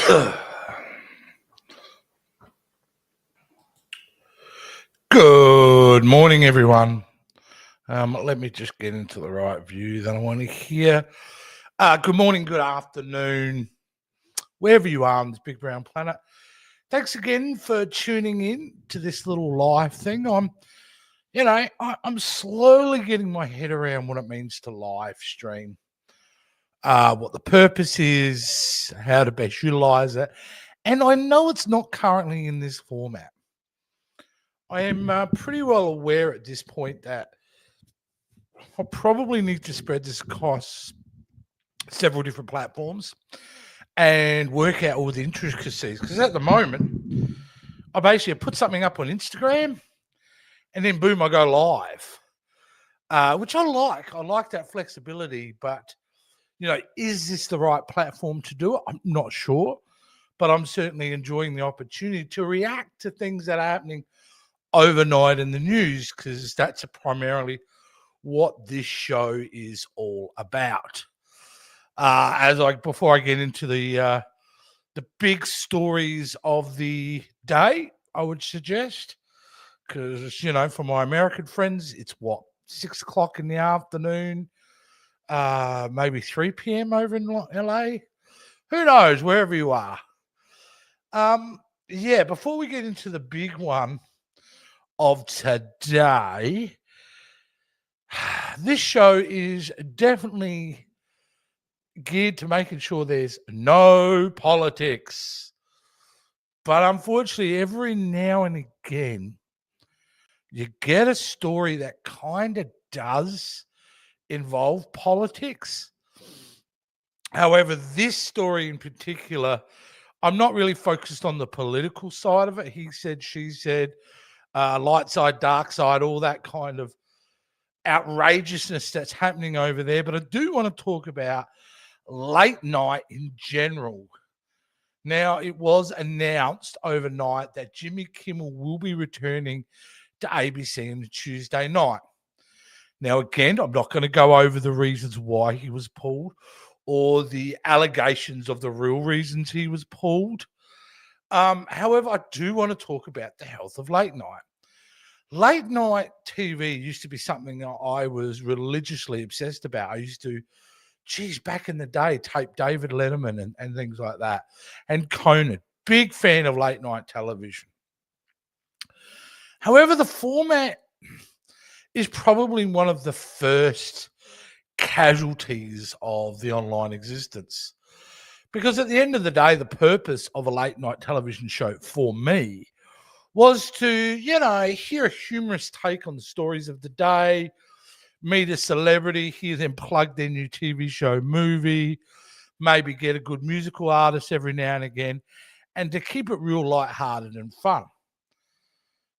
Good morning, everyone. Let me just get into the right view that I want to hear. Good morning, good afternoon, wherever you are on this big brown planet. Thanks again for tuning in to this little live thing. I'm slowly getting my head around what it means to live stream, what the purpose is, how to best utilize it. And I know it's not currently in this format. I am pretty well aware at this point that I'll probably need to spread this across several different platforms and work out all the intricacies. Because at the moment, I basically put something up on Instagram and then boom, I go live, which I like. I like that flexibility. But, is this the right platform to do it? I'm not sure. But I'm certainly enjoying the opportunity to react to things that are happening overnight in the news, because that's primarily what this show is all about. Before I get into the big stories of the day, I would suggest, because for my American friends, it's 6 o'clock in the afternoon, maybe 3 p.m. over in LA. Who knows, wherever you are. Before we get into the big one of today, this show is definitely geared to making sure there's no politics. But unfortunately, every now and again, you get a story that kind of does involve politics. However, this story in particular, I'm not really focused on the political side of it. He said, she said, light side, dark side, all that kind of outrageousness that's happening over there. But I do want to talk about late night in general. Now, it was announced overnight that Jimmy Kimmel will be returning to ABC on Tuesday night. Now, again, I'm not going to go over the reasons why he was pulled or the allegations of the real reasons he was pulled. However, I do want to talk about the health of late night. Late night TV used to be something that I was religiously obsessed about. I used to, back in the day, tape David Letterman and things like that. And Conan, big fan of late night television. However, the format is probably one of the first casualties of the online existence. Because at the end of the day, the purpose of a late night television show for me was to, hear a humorous take on the stories of the day, meet a celebrity, hear them plug their new TV show, movie, maybe get a good musical artist every now and again, and to keep it real lighthearted and fun.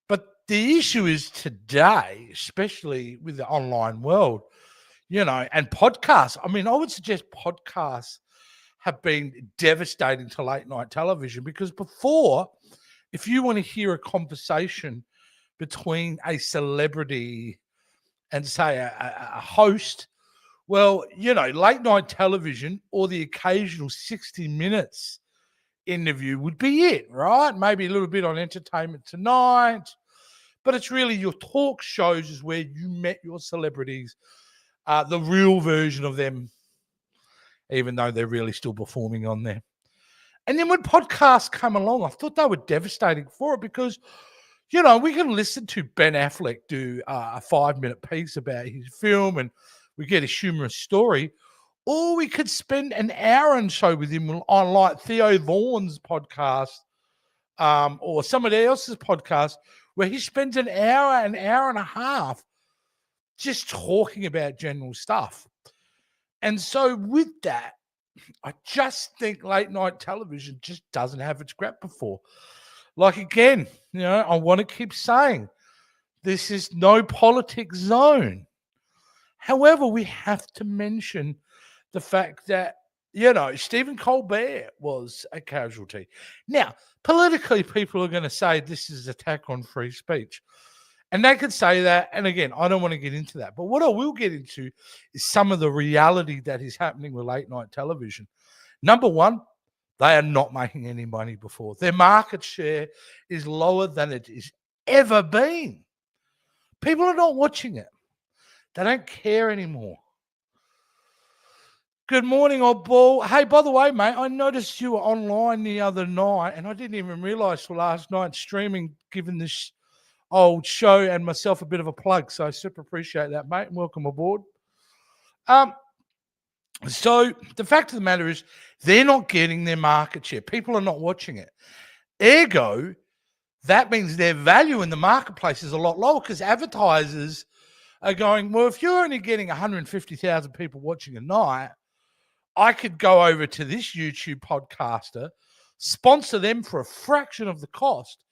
But the issue is today, especially with the online world, and podcasts. I mean, I would suggest podcasts have been devastating to late night television, because before, if you want to hear a conversation between a celebrity and, say, a host, well, late night television or the occasional 60 Minutes interview would be it, right? Maybe a little bit on Entertainment Tonight, but it's really your talk shows is where you met your celebrities, the real version of them, even though they're really still performing on there. And then when podcasts come along, I thought they were devastating for it, because, we can listen to Ben Affleck do a 5-minute piece about his film and we get a humorous story, or we could spend an hour and so with him on like Theo Vaughan's podcast or somebody else's podcast, where he spends an hour and a half just talking about general stuff. And so with that, I just think late night television just doesn't have its grip before. Like, again, I want to keep saying this is no politics zone. However, we have to mention the fact that, Stephen Colbert was a casualty. Now, politically, people are going to say this is an attack on free speech. And they could say that. And again, I don't want to get into that. But what I will get into is some of the reality that is happening with late night television. Number one, They are not making any money before. Their market share is lower than it has ever been. People are not watching it. They don't care anymore. Good morning, old ball. Hey, by the way, mate, I noticed you were online the other night, and I didn't even realize till last night streaming, giving this old show and myself a bit of a plug. So I super appreciate that, mate. Welcome aboard. So the fact of the matter is they're not getting their market share. People are not watching it. Ergo, that means their value in the marketplace is a lot lower because advertisers are going, well, if you're only getting 150,000 people watching a night, I could go over to this YouTube podcaster, sponsor them for a fraction of the cost,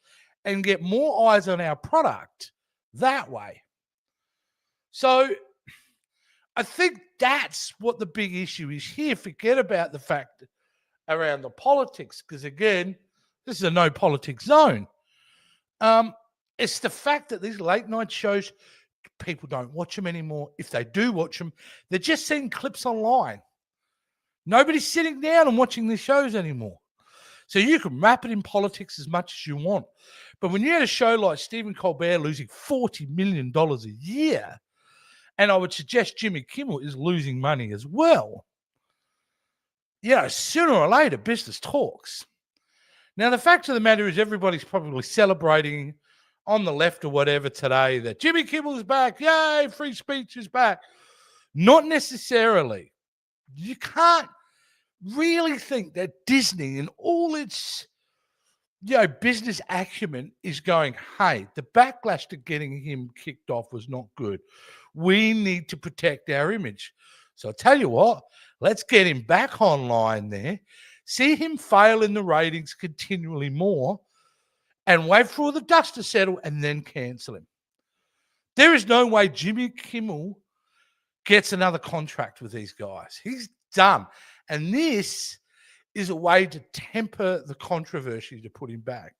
and get more eyes on our product that way. So I think that's what the big issue is here. Forget about the fact around the politics, because again, this is a no politics zone. It's the fact that these late night shows, people don't watch them anymore. If they do watch them, they're just seeing clips online. Nobody's sitting down and watching these shows anymore. So you can wrap it in politics as much as you want. But when you had a show like Stephen Colbert losing $40 million a year, and I would suggest Jimmy Kimmel is losing money as well, sooner or later, business talks. Now, the fact of the matter is everybody's probably celebrating on the left or whatever today that Jimmy Kimmel is back. Yay, free speech is back. Not necessarily. You can't really think that Disney and all its business acumen is going, hey, the backlash to getting him kicked off was not good. We need to protect our image. So I'll tell you what, let's get him back online there, see him fail in the ratings continually more, and wait for all the dust to settle and then cancel him. There is no way Jimmy Kimmel gets another contract with these guys. He's done. And this is a way to temper the controversy to put him back.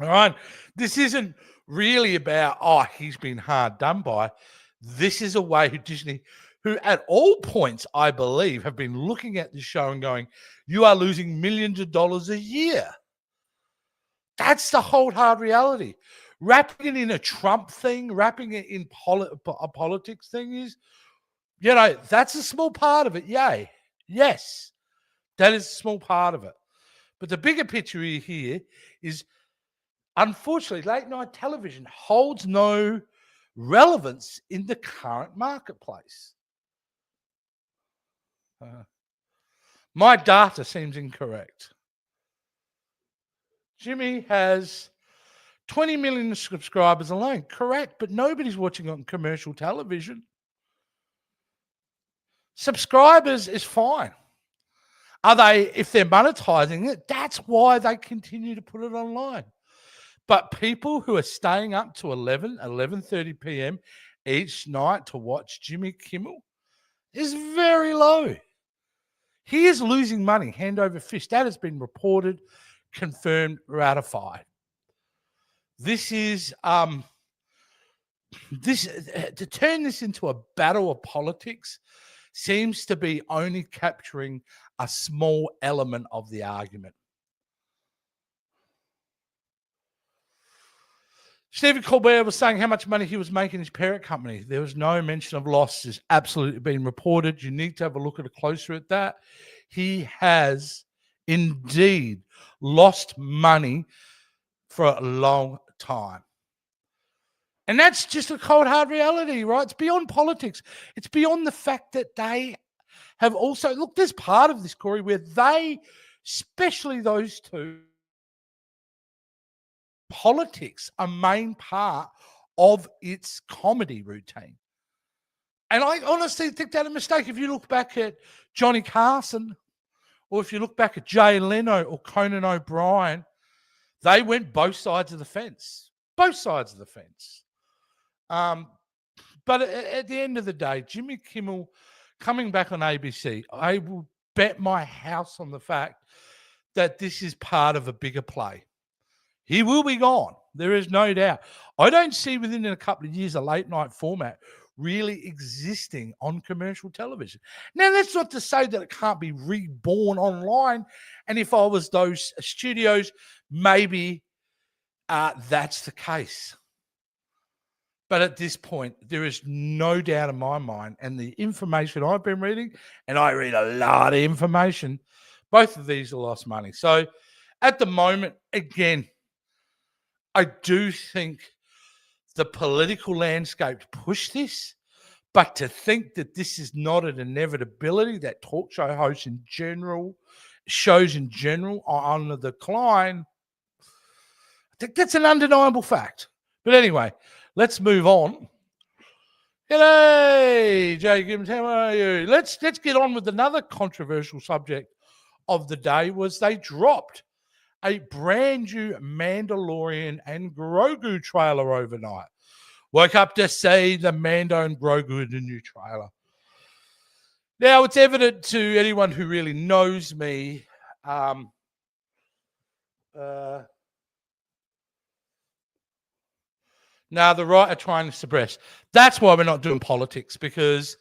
All right. This isn't really about, he's been hard done by. This is a way Disney, who at all points, I believe, have been looking at the show and going, you are losing millions of dollars a year. That's the whole hard reality. Wrapping it in a Trump thing, wrapping it in a politics thing is, that's a small part of it. Yay. Yes, that is a small part of it. But the bigger picture here is, unfortunately, late night television holds no relevance in the current marketplace. My data seems incorrect. Jimmy has 20 million subscribers alone. Correct, but nobody's watching on commercial television. Subscribers is fine. If they're monetizing it, that's why they continue to put it online. But people who are staying up to 11:30 p.m. each night to watch Jimmy Kimmel is very low. He is losing money hand over fist. That has been reported, confirmed, ratified. This is to turn this into a battle of politics seems to be only capturing a small element of the argument. Stephen Colbert was saying how much money he was making his parent company. There was no mention of losses absolutely been reported. You need to have a look closer at that. He has indeed lost money for a long time. And that's just a cold, hard reality, right? It's beyond politics. It's beyond the fact that they have also, look, there's part of this, Corey, where they, especially those two, politics, a main part of its comedy routine. And I honestly think that a mistake. If you look back at Johnny Carson, or if you look back at Jay Leno or Conan O'Brien, they went both sides of the fence. Both sides of the fence. But at the end of the day, Jimmy Kimmel coming back on ABC, I will bet my house on the fact that this is part of a bigger play. He will be gone. There is no doubt. I don't see within a couple of years a late night format really existing on commercial television. Now, that's not to say that it can't be reborn online. And if I was those studios, maybe that's the case. But at this point, there is no doubt in my mind, and the information I've been reading, and I read a lot of information, both of these are lost money. So at the moment, again, I do think the political landscape pushed this, but to think that this is not an inevitability, that talk show hosts in general, shows in general are on the decline, I think that's an undeniable fact. But anyway, let's move on. G'day, Jay Gibbs. How are you? Let's get on with another controversial subject of the day. Was they dropped a brand new Mandalorian and Grogu trailer overnight. Woke up to see the Mando and Grogu in the new trailer. Now, it's evident to anyone who really knows me. Now, the right are trying to suppress. That's why we're not doing politics, because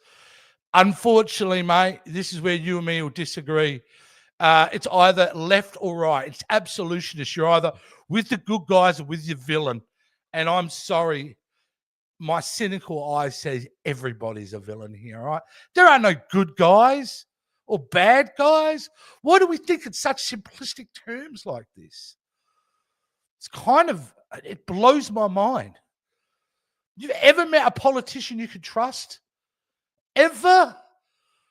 unfortunately, mate, this is where you and me will disagree. It's either left or right. It's absolutionist. You're either with the good guys or with your villain. And I'm sorry, my cynical eye says everybody's a villain here, right? There are no good guys or bad guys. Why do we think in such simplistic terms like this? It's it blows my mind. You've ever met a politician you could trust? Ever?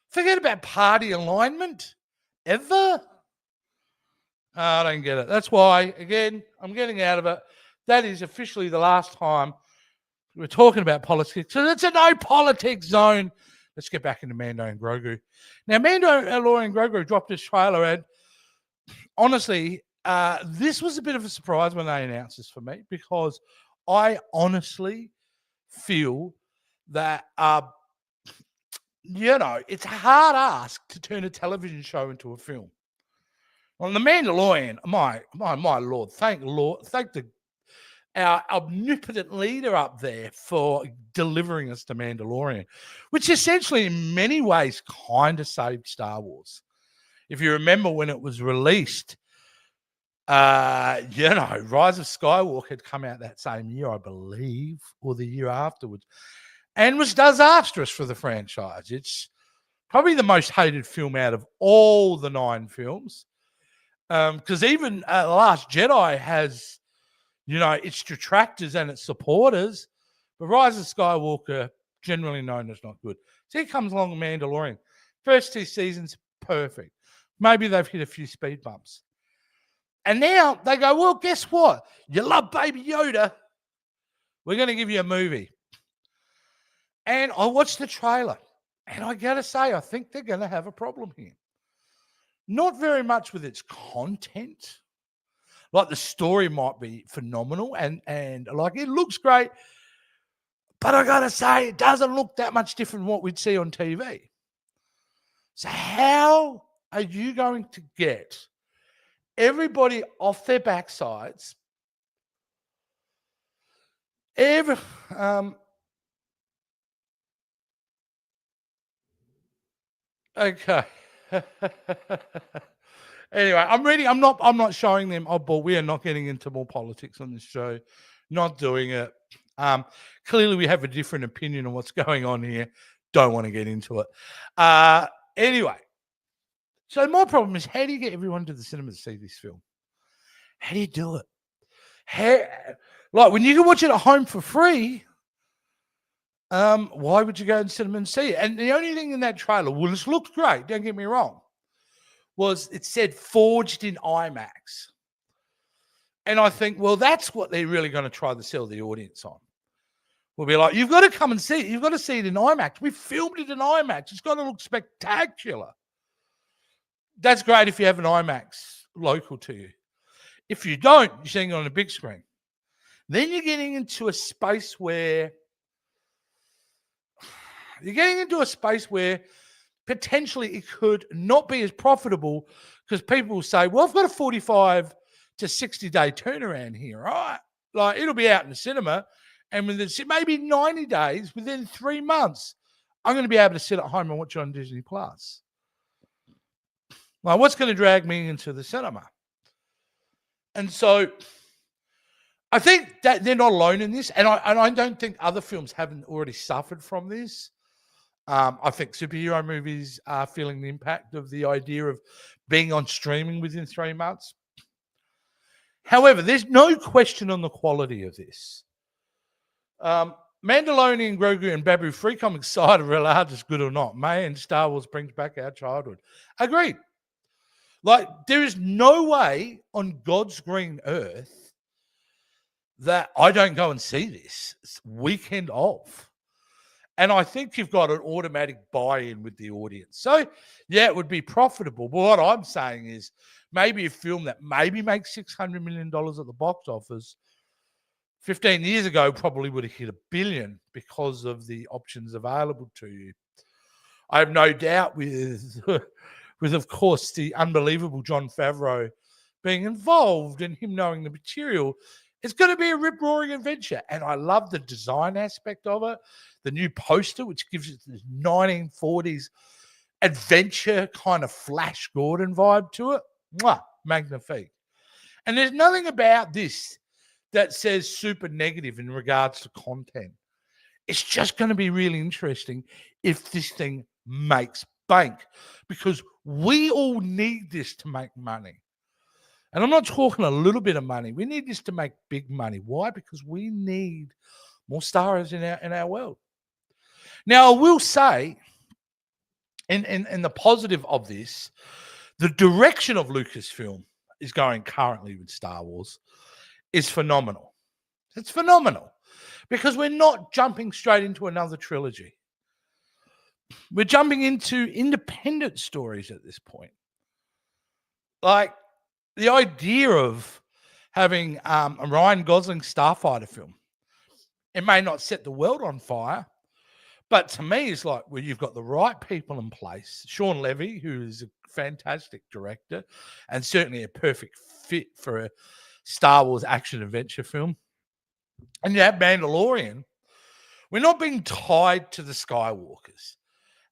Forget about party alignment. Ever? I don't get it. That's why, again, I'm getting out of it. That is officially the last time we're talking about politics. So it's a no politics zone. Let's get back into Mando and Grogu. Now, Mandalorian and Grogu dropped this trailer, and honestly, this was a bit of a surprise when they announced this for me, because I honestly feel that it's a hard ask to turn a television show into a film. Well, The Mandalorian, my Lord, thank our omnipotent leader up there for delivering us to Mandalorian, which essentially in many ways kind of saved Star Wars. If you remember when it was released, Rise of Skywalker had come out that same year, I believe, or the year afterwards, and was disastrous for the franchise. It's probably the most hated film out of all the 9 films, because even Last Jedi has, its detractors and its supporters, but Rise of Skywalker, generally known as not good. So here comes along Mandalorian. First 2 seasons, perfect. Maybe they've hit a few speed bumps. And now they go, well, guess what? You love Baby Yoda. We're going to give you a movie. And I watched the trailer, and I got to say, I think they're going to have a problem here. Not very much with its content. Like, the story might be phenomenal, and like, it looks great, but I got to say, it doesn't look that much different from what we'd see on TV. So how are you going to get everybody off their backsides? Okay. Anyway, I'm not showing them. Oh, but we are not getting into more politics on this show. Not doing it. Clearly, we have a different opinion on what's going on here. Don't want to get into it. Anyway, so my problem is, how do you get everyone to the cinema to see this film? How do you do it? Like, when you can watch it at home for free, why would you go to the cinema and see it? And the only thing in that trailer, well, this looked great, don't get me wrong, was it said forged in IMAX. And I think, well, that's what they're really going to try to sell the audience on. We'll be like, you've got to come and see it. You've got to see it in IMAX. We filmed it in IMAX. It's got to look spectacular. That's great if you have an IMAX local to you. If you don't, you're seeing it on a big screen. Then you're getting into a space where potentially it could not be as profitable, because people will say, well, I've got a 45 to 60 day turnaround here, right? Like, it'll be out in the cinema And within maybe 90 days, within 3 months, I'm going to be able to sit at home and watch it on Disney Plus. Well, what's going to drag me into the cinema? And so I think that they're not alone in this. And I don't think other films haven't already suffered from this. I think superhero movies are feeling the impact of the idea of being on streaming within 3 months. However, there's no question on the quality of this. Mandalorian, Grogu, and Babu Freak, I'm excited whether it's good or not. May and Star Wars brings back our childhood. Agreed. Like, there is no way on God's green earth that I don't go and see this. It's weekend off. And I think you've got an automatic buy-in with the audience. So, yeah, it would be profitable. But what I'm saying is maybe a film that maybe makes $600 million at the box office 15 years ago probably would have hit $1 billion because of the options available to you. I have no doubt with of course, the unbelievable Jon Favreau being involved and him knowing the material, it's going to be a rip-roaring adventure. And I love the design aspect of it. The new poster, which gives it this 1940s adventure kind of Flash Gordon vibe to it. Mwah, magnifique. And there's nothing about this that says super negative in regards to content. It's just going to be really interesting if this thing makes bank, because we all need this to make money. And I'm not talking a little bit of money. We need this to make big money. Why? Because we need more stars in our world. Now, I will say, in the positive of this, the direction of Lucasfilm is going currently with Star Wars is phenomenal. It's phenomenal because we're not jumping straight into another trilogy. We're jumping into independent stories at this point. Like the idea of having a Ryan Gosling Starfighter film, it may not set the world on fire, but to me, it's like, well, you've got the right people in place. Sean Levy, who is a fantastic director and certainly a perfect fit for a Star Wars action adventure film. And you have Mandalorian. We're not being tied to the Skywalkers.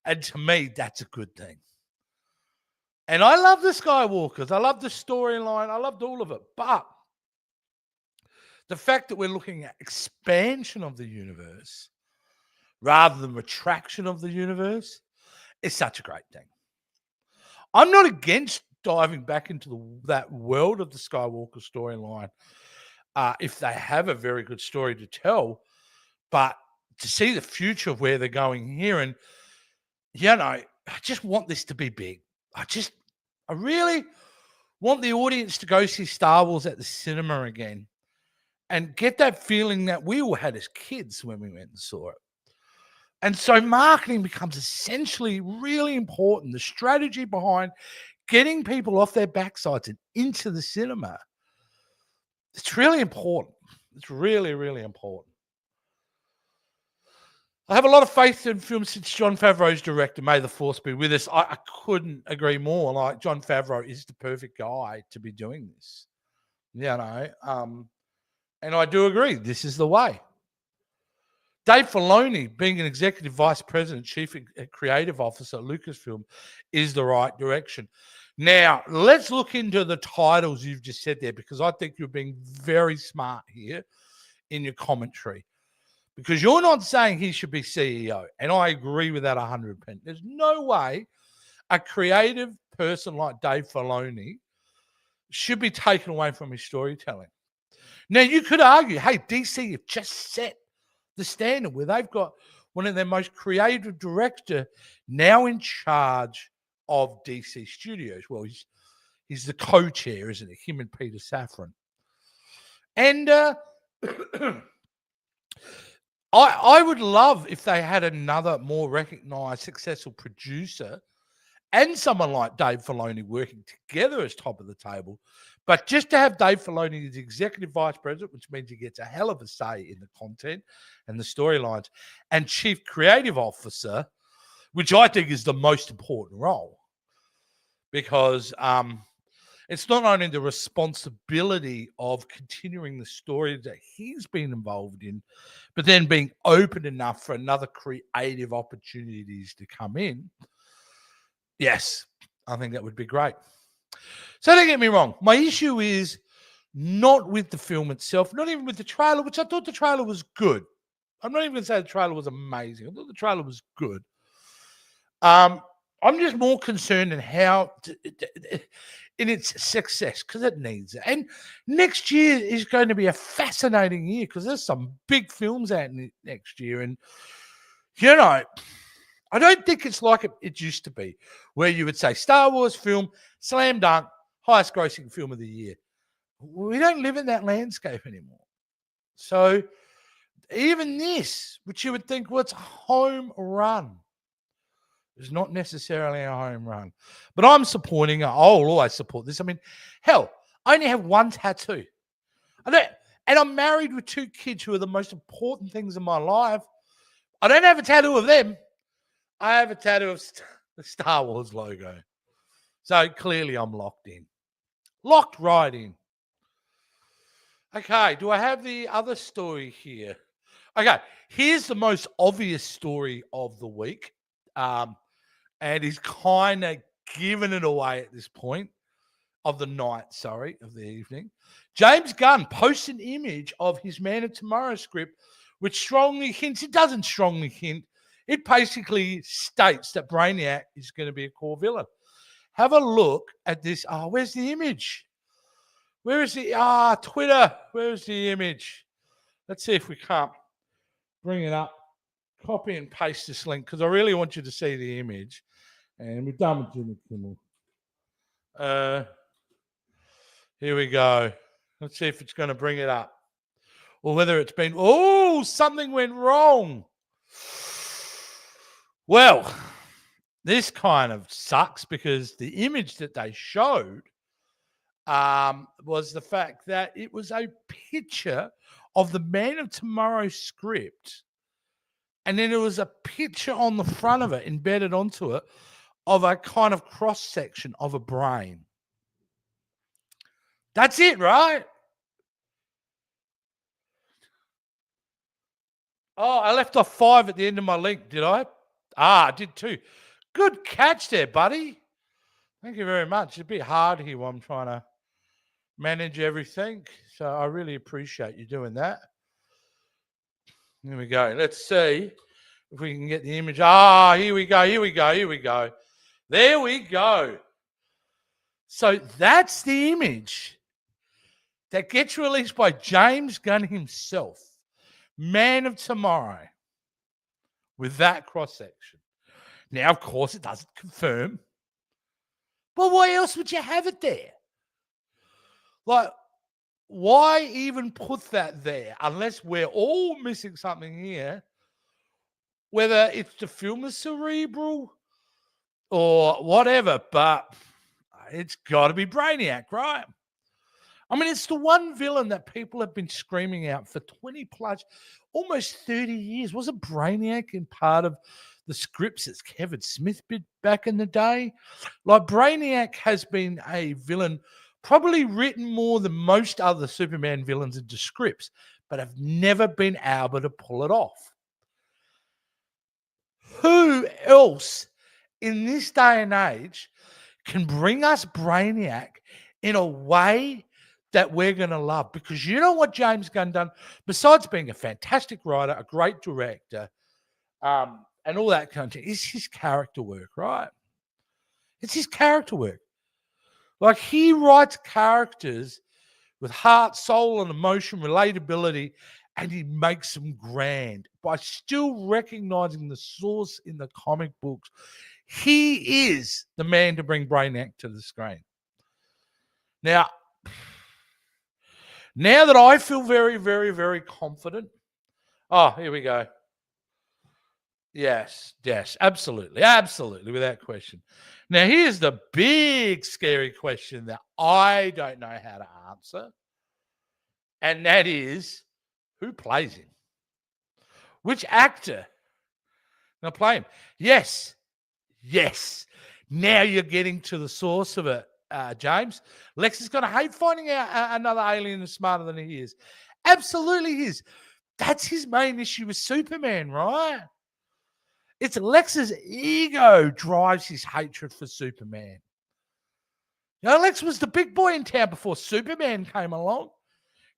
And to me, that's a good thing. And I love the Skywalkers. I love the storyline. I loved all of it. But the fact that we're looking at expansion of the universe rather than retraction of the universe is such a great thing. I'm not against diving back into that world of the Skywalker storyline if they have a very good story to tell. But to see the future of where they're going here, and, you know, I just want this to be big. I really want the audience to go see Star Wars at the cinema again and get that feeling that we all had as kids when we went and saw it. And so marketing becomes essentially really important. The strategy behind getting people off their backsides and into the cinema, it's really important. It's really, really important. I have a lot of faith in films since Jon Favreau's director. May the Force be with us. I couldn't agree more. Like, Jon Favreau is the perfect guy to be doing this. You know, and I do agree. This is the way. Dave Filoni, being an executive vice president, chief creative officer at Lucasfilm, is the right direction. Now, let's look into the titles you've just said there, because I think you're being very smart here in your commentary. Because you're not saying he should be CEO, and I agree with that 100%. There's no way a creative person like Dave Filoni should be taken away from his storytelling. Now, you could argue, hey, DC have just set the standard where they've got one of their most creative director now in charge of DC Studios. Well, he's the co-chair, isn't he? Him and Peter Safran. And I would love if they had another more recognized, successful producer and someone like Dave Filoni working together as top of the table. But just to have Dave Filoni as executive vice president, which means he gets a hell of a say in the content and the storylines, and chief creative officer, which I think is the most important role, because It's not only the responsibility of continuing the story that he's been involved in, but then being open enough for another creative opportunities to come in. Yes, I think that would be great. So don't get me wrong. My issue is not with the film itself, not even with the trailer, which I thought the trailer was good. I'm not even going to say the trailer was amazing. I thought the trailer was good. I'm just more concerned in how in its success, because it needs it. And next year is going to be a fascinating year because there's some big films out next year. And, you know, I don't think it's like it used to be, where you would say Star Wars film, slam dunk, highest grossing film of the year. We don't live in that landscape anymore. So even this, which you would think, well, it's a home run, is not necessarily a home run. But I'm supporting it. I'll always support this. I mean, hell, I only have one tattoo. And I'm married with 2 kids who are the most important things in my life. I don't have a tattoo of them. I have a tattoo of the Star Wars logo. So clearly I'm locked in. Locked right in. Okay, do I have the other story here? Okay, here's the most obvious story of the week. And he's kind of given it away at this point of the night, of the evening. James Gunn posts an image of his Man of Tomorrow script, which strongly hints, it doesn't strongly hint, it basically states that Brainiac is going to be a core villain. Have a look at this. Oh, where's the image? Where is the, Twitter, where's the image? Let's see if we can't bring it up. Copy and paste this link because I really want you to see the image. And we're done with Jimmy Kimmel. Here we go. Let's see if it's going to bring it up. Or whether it's been, something went wrong. Well, this kind of sucks because the image that they showed was the fact that it was a picture of the Man of Tomorrow script. And then there was a picture on the front of it, embedded onto it, of a kind of cross-section of a brain. That's it, right? Oh, I left off 5 at the end of my link, did I? I did too. Good catch there, buddy. Thank you very much. It's a bit hard here while I'm trying to manage everything. So I really appreciate you doing that. Here we go. Let's see if we can get the image. Here we go. There we go. So that's the image that gets released by James Gunn himself, Man of Tomorrow, with that cross-section. Now, of course, it doesn't confirm. But why else would you have it there? Like, why even put that there unless we're all missing something here? Whether it's to film a cerebral or whatever, but it's got to be Brainiac, right? I mean, it's the one villain that people have been screaming out for 20 plus, almost 30 years. Wasn't Brainiac in part of the scripts that Kevin Smith did back in the day? Like, Brainiac has been a villain probably written more than most other Superman villains into scripts, but have never been able to pull it off. Who else in this day and age can bring us Brainiac in a way that we're going to love? Because you know what James Gunn done, besides being a fantastic writer, a great director, and all that kind of thing, is his character work, right? It's his character work. Like, he writes characters with heart, soul, and emotion, relatability, and he makes them grand by still recognizing the source in the comic books. He is the man to bring Brainiac to the screen. Now that I feel very, very, very confident. Oh, here we go. Yes, absolutely, without question. Now, here's the big, scary question that I don't know how to answer, and that is, who plays him? Which actor will play him? Yes. Now you're getting to the source of it. James. Lex is going to hate finding out another alien is smarter than he is. Absolutely is. That's his main issue with Superman, right? It's Lex's ego drives his hatred for Superman. You know, Lex was the big boy in town before Superman came along.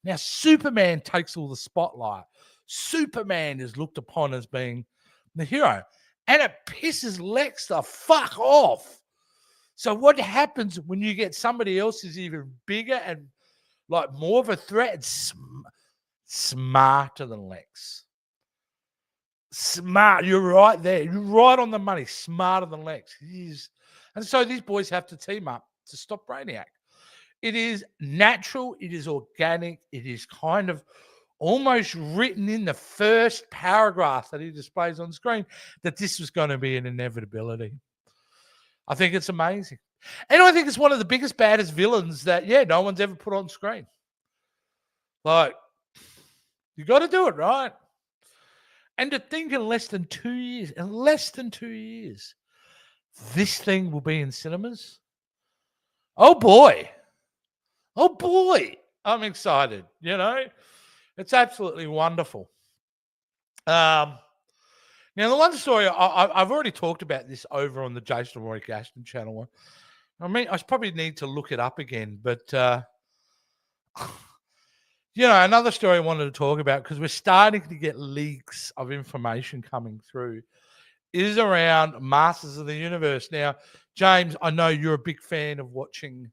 Now, Superman takes all the spotlight. Superman is looked upon as being the hero. And it pisses Lex the fuck off. So what happens when you get somebody else who's even bigger and like more of a threat and smarter than Lex? Smart. You're right there. You're right on the money. Smarter than Lex. And so these boys have to team up to stop Brainiac. It is natural. It is organic. It is kind of almost written in the first paragraph that he displays on screen that this was going to be an inevitability. I think it's amazing. And I think it's one of the biggest, baddest villains that, no one's ever put on screen. Like, you got to do it, right? And to think in less than 2 years, this thing will be in cinemas. Oh, boy. I'm excited, It's absolutely wonderful. Now, the one story, I've already talked about this over on the Jason Roy Gaston channel. I mean, I probably need to look it up again, but, another story I wanted to talk about, because we're starting to get leaks of information coming through, is around Masters of the Universe. Now, James, I know you're a big fan of watching.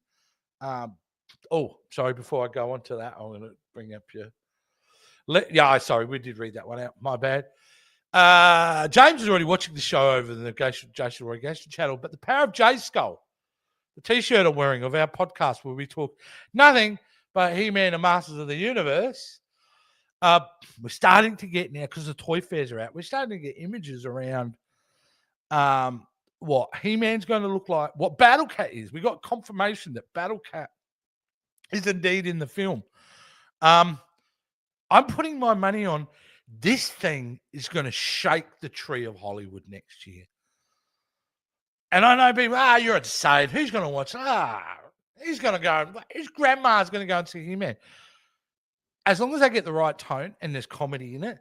Before I go on to that, I'm going to bring up your. Sorry, we did read that one out. My bad. James is already watching the show over the Jason Roy Gaston channel, but the Power of J Skull, the T-shirt I'm wearing of our podcast where we talk nothing but He-Man and Masters of the Universe. We're starting to get now, because the toy fairs are out, we're starting to get images around what He-Man's going to look like, what Battle Cat is. We got confirmation that Battle Cat is indeed in the film. I'm putting my money on this thing is going to shake the tree of Hollywood next year. And I know people, you're insane. Who's going to watch? He's going to go. His grandma's going to go and see He-Man. As long as I get the right tone and there's comedy in it,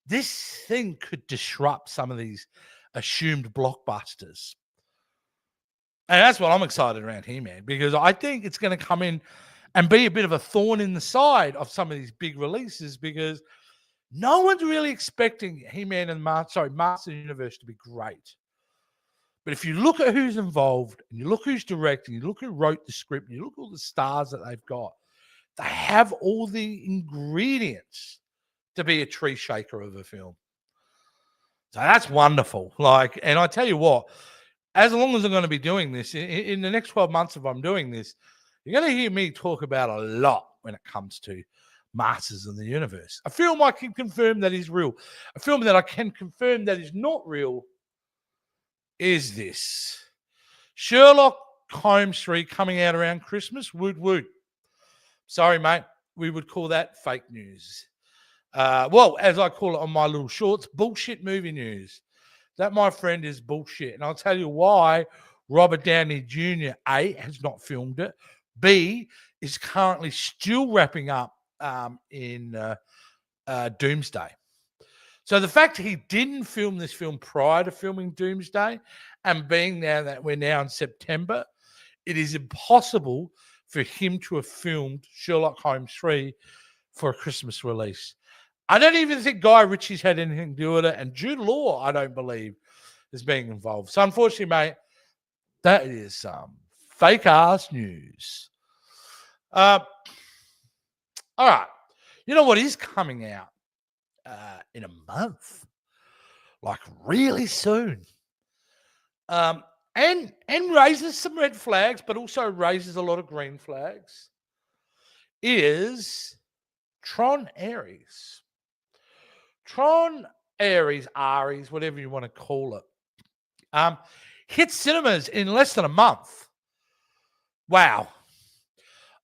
this thing could disrupt some of these assumed blockbusters. And that's what I'm excited around He-Man, because I think it's going to come in and be a bit of a thorn in the side of some of these big releases, because no one's really expecting He-Man and Master of the Universe to be great. But if you look at who's involved, and you look who's directing, you look who wrote the script, and you look at all the stars that they've got, they have all the ingredients to be a tree shaker of a film. So that's wonderful. And I tell you what, as long as I'm going to be doing this, in the next 12 months, if I'm doing this, you're going to hear me talk about a lot when it comes to Masters of the Universe. A film I can confirm that is real. A film that I can confirm that is not real is this. Sherlock Holmes 3 coming out around Christmas. Woot woot. Sorry, mate. We would call that fake news. As I call it on my little shorts, bullshit movie news. That, my friend, is bullshit. And I'll tell you why. Robert Downey Jr., A, has not filmed it. B, is currently still wrapping up in Doomsday. So the fact he didn't film this film prior to filming Doomsday, and being now that we're now in September, it is impossible for him to have filmed Sherlock Holmes 3 for a Christmas release. I don't even think Guy Ritchie's had anything to do with it, and Jude Law, I don't believe, is being involved. So unfortunately, mate, that is fake-ass news. All right. You know what is coming out in a month? Like really soon. And raises some red flags, but also raises a lot of green flags, is Tron Ares. Tron Ares, whatever you want to call it, hit cinemas in less than a month. Wow.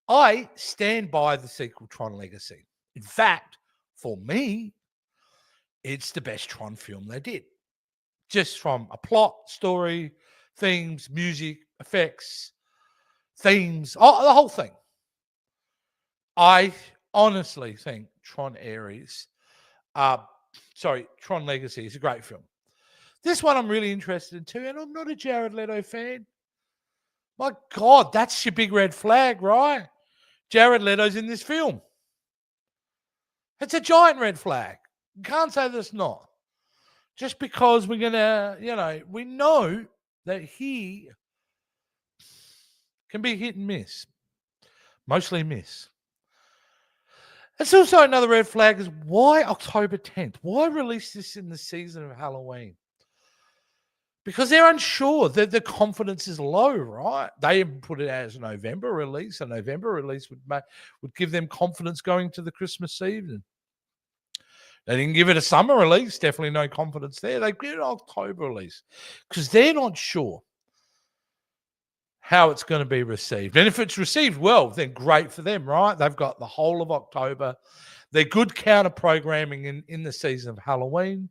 I stand by the sequel, Tron Legacy. In fact, for me, it's the best Tron film they did. Just from a plot, story, themes, music, effects, themes, the whole thing. I honestly think Tron Legacy is a great film. This one I'm really interested in too, and I'm not a Jared Leto fan. My God, that's your big red flag, right? Jared Leto's in this film. It's a giant red flag. You can't say that's not. Just because we're going to, we know that he can be hit and miss. Mostly miss. It's also another red flag is why October 10th? Why release this in the season of Halloween? Because they're unsure. The confidence is low, right? They put it as a November release. A November release would give them confidence going to the Christmas evening. They didn't give it a summer release. Definitely no confidence there. They give it an October release because they're not sure how it's going to be received. And if it's received well, then great for them, right? They've got the whole of October. They're good counter programming in the season of Halloween.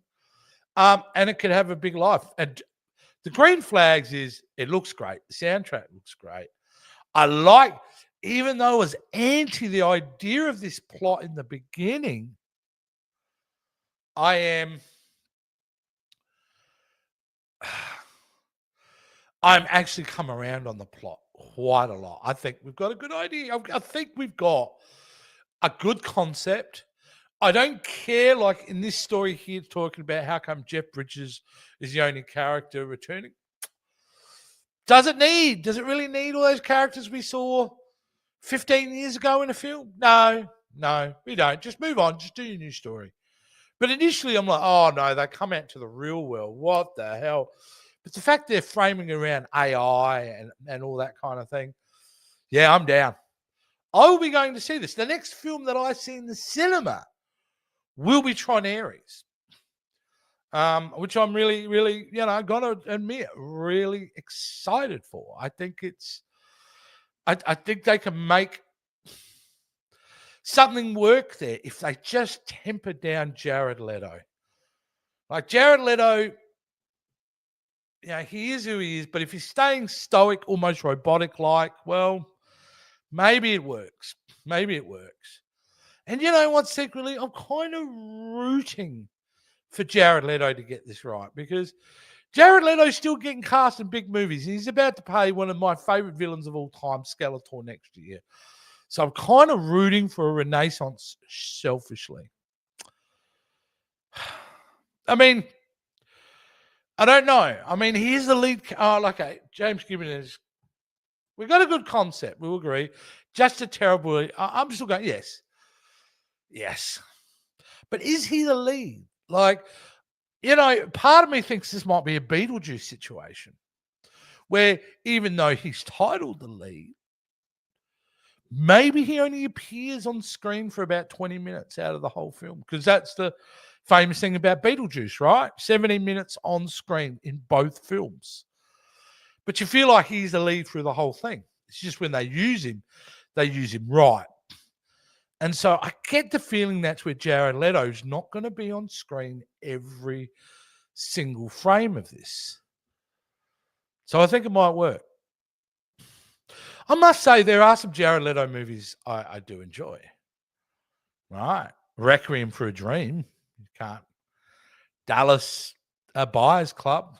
And it could have a big life. And the green flags is it looks great. The soundtrack looks great. I like, even though I was anti the idea of this plot in the beginning, I'm actually come around on the plot quite a lot. I think we've got a good idea. I think we've got a good concept. I don't care, like in this story here, talking about how come Jeff Bridges is the only character returning. Does it really need all those characters we saw 15 years ago in a film? No, we don't. Just move on. Just do your new story. But initially, I'm like, oh, no, they come out to the real world. What the hell? But the fact they're framing around AI and all that kind of thing, yeah, I'm down. I will be going to see this. The next film that I see in the cinema will be Tron Ares, which I'm really, really, got to admit, really excited for. I think I think they can make something work there if they just temper down Jared Leto. Like Jared Leto, he is who he is, but if he's staying stoic, almost robotic-like, well, maybe it works. And you know what, secretly, I'm kind of rooting for Jared Leto to get this right because Jared Leto's still getting cast in big movies. He's about to play one of my favorite villains of all time, Skeletor, next year. So I'm kind of rooting for a renaissance selfishly. I mean, I don't know. I mean, he's the lead. James Gibbon is. We've got a good concept. We'll agree. Just a terrible. I'm still going, yes. But is he the lead? Like, part of me thinks this might be a Beetlejuice situation where even though he's titled the lead, maybe he only appears on screen for about 20 minutes out of the whole film because that's the famous thing about Beetlejuice, right? 17 minutes on screen in both films. But you feel like he's the lead through the whole thing. It's just when they use him right. And so I get the feeling that's where Jared Leto's not going to be on screen every single frame of this. So I think it might work. I must say there are some Jared Leto movies I do enjoy. Right. Requiem for a Dream. You can't. Dallas Buyers Club.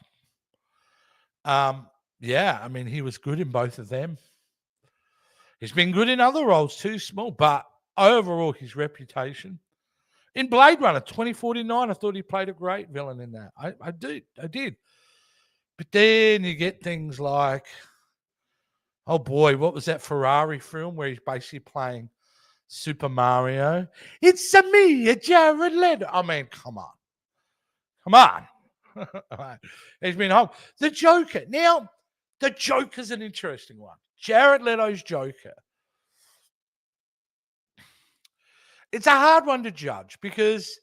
I mean, he was good in both of them. He's been good in other roles too, small, but overall his reputation. In Blade Runner 2049, I thought he played a great villain in that. I did. But then you get things like, oh boy, what was that Ferrari film where he's basically playing Super Mario? It's me, Jared Leto. I mean, come on. He's been home. The Joker. Now, the Joker's an interesting one. Jared Leto's Joker. It's a hard one to judge because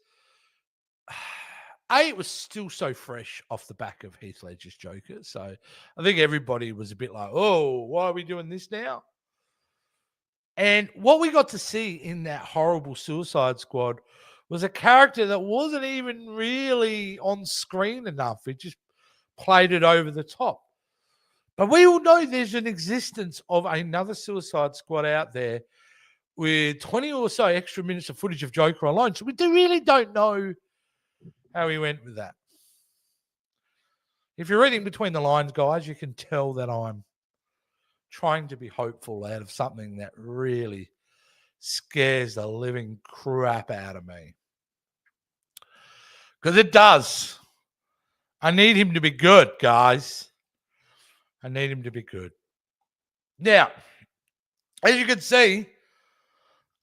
it was still so fresh off the back of Heath Ledger's Joker. So I think everybody was a bit like, oh, why are we doing this now? And what we got to see in that horrible Suicide Squad was a character that wasn't even really on screen enough. It just played it over the top. But we all know there's an existence of another Suicide Squad out there with 20 or so extra minutes of footage of Joker alone. So we really don't know how he went with that. If you're reading between the lines, guys, you can tell that I'm trying to be hopeful out of something that really scares the living crap out of me. Because it does. I need him to be good, guys. I need him to be good. Now, as you can see,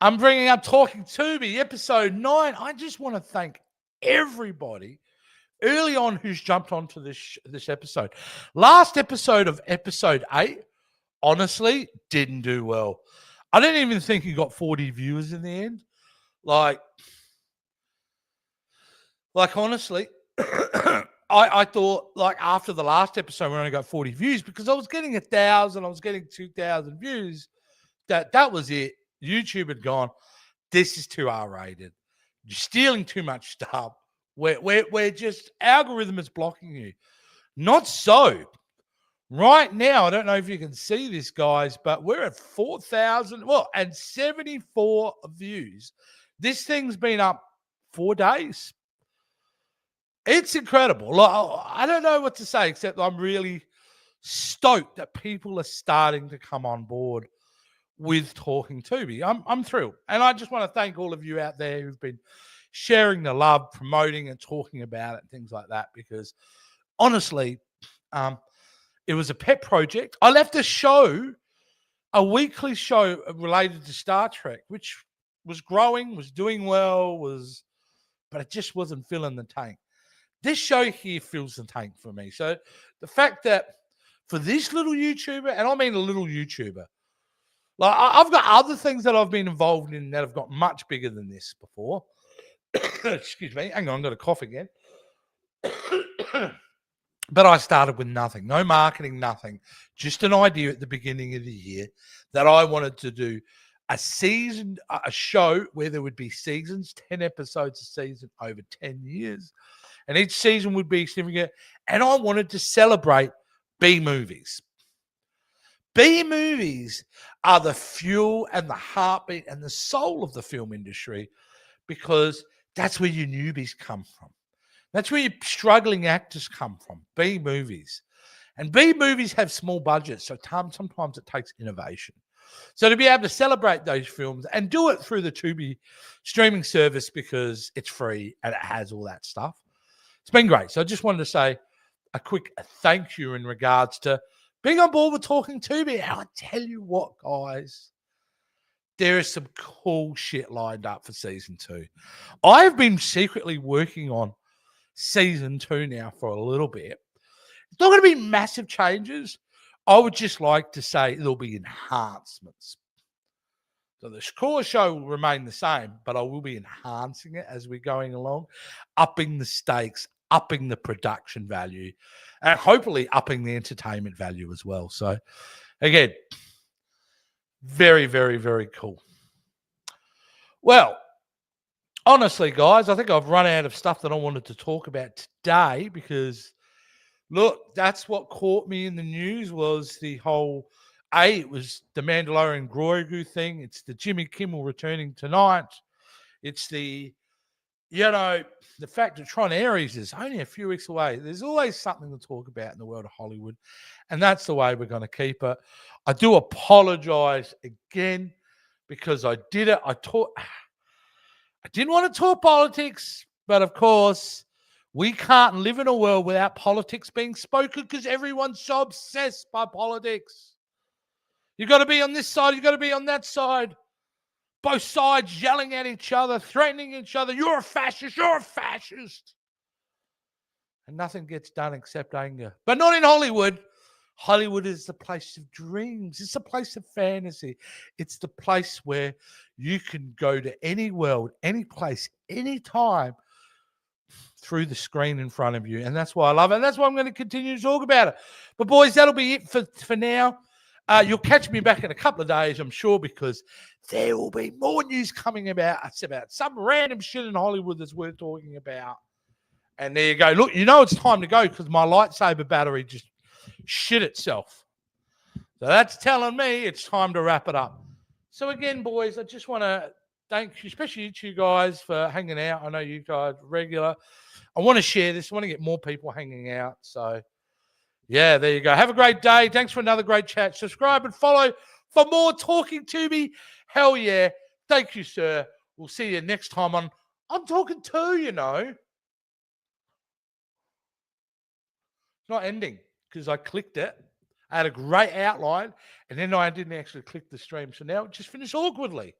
I'm bringing up Talking To Me, episode 9. I just want to thank everybody early on who's jumped onto this episode. Last episode of episode 8, honestly, didn't do well. I didn't even think he got 40 viewers in the end. Like honestly, I thought, like, after the last episode, we only got 40 views because I was getting 1,000, I was getting 2,000 views. That was it. YouTube had gone, this is too R-rated. You're stealing too much stuff. We're just, algorithm is blocking you. Not so. Right now, I don't know if you can see this, guys, but we're at 4,000, and 74 views. This thing's been up 4 days. It's incredible. I don't know what to say, except I'm really stoked that people are starting to come on board with Talking To Me. I'm thrilled. And I just want to thank all of you out there who've been sharing the love, promoting and talking about it and things like that, because honestly, it was a pet project. I left a weekly show related to Star Trek, which was growing, was doing well, but it just wasn't filling the tank. This show here fills the tank for me. So the fact that for this little YouTuber, and I mean a little YouTuber, like I've got other things that I've been involved in that have got much bigger than this before. Excuse me. Hang on, I've got a cough again. But I started with nothing, no marketing, nothing. Just an idea at the beginning of the year that I wanted to do a show where there would be seasons, 10 episodes a season over 10 years. And each season would be significant. And I wanted to celebrate B movies. B movies are the fuel and the heartbeat and the soul of the film industry, because that's where your newbies come from. That's where your struggling actors come from, B movies. And B movies have small budgets, so sometimes it takes innovation. So to be able to celebrate those films and do it through the Tubi streaming service, because it's free and it has all that stuff, it's been great. So I just wanted to say a quick thank you in regards to being on board with Talking To Me. And I tell you what, guys, there is some cool shit lined up for season 2. I've been secretly working on season 2 now for a little bit. It's not going to be massive changes. I would just like to say there'll be enhancements. So the core show will remain the same, but I will be enhancing it as we're going along, upping the stakes, upping the production value, and hopefully upping the entertainment value as well. So again, very, very, very cool. Well, honestly, guys, I think I've run out of stuff that I wanted to talk about today, because look, that's what caught me in the news was the whole, it was the Mandalorian Grogu thing. It's the Jimmy Kimmel returning tonight. It's the fact that Tron Ares is only a few weeks away. There's always something to talk about in the world of Hollywood, and that's the way we're going to keep it. I do apologize again because I did it. I didn't want to talk politics, but of course, we can't live in a world without politics being spoken, because everyone's so obsessed by politics. You've got to be on this side. You've got to be on that side. Both sides yelling at each other, threatening each other. You're a fascist. You're a fascist. And nothing gets done except anger. But not in Hollywood. Hollywood is the place of dreams. It's a place of fantasy. It's the place where you can go to any world, any place, any time through the screen in front of you. And that's why I love it. And that's why I'm going to continue to talk about it. But boys, that'll be it for now. You'll catch me back in a couple of days, I'm sure, because there will be more news coming about. It's about some random shit in Hollywood that's worth talking about. And there you go. Look, it's time to go because my lightsaber battery just shit itself. So that's telling me it's time to wrap it up. So again, boys, I just want to thank you, especially you two guys, for hanging out. I know you guys are regular. I want to share this. I want to get more people hanging out. So yeah, there you go. Have a great day. Thanks for another great chat. Subscribe and follow for more Talking to Me. Hell yeah. Thank you, sir. We'll see you next time on I'm Talking To, you know. It's not ending because I clicked it. I had a great outline and then I didn't actually click the stream. So now it just finished awkwardly.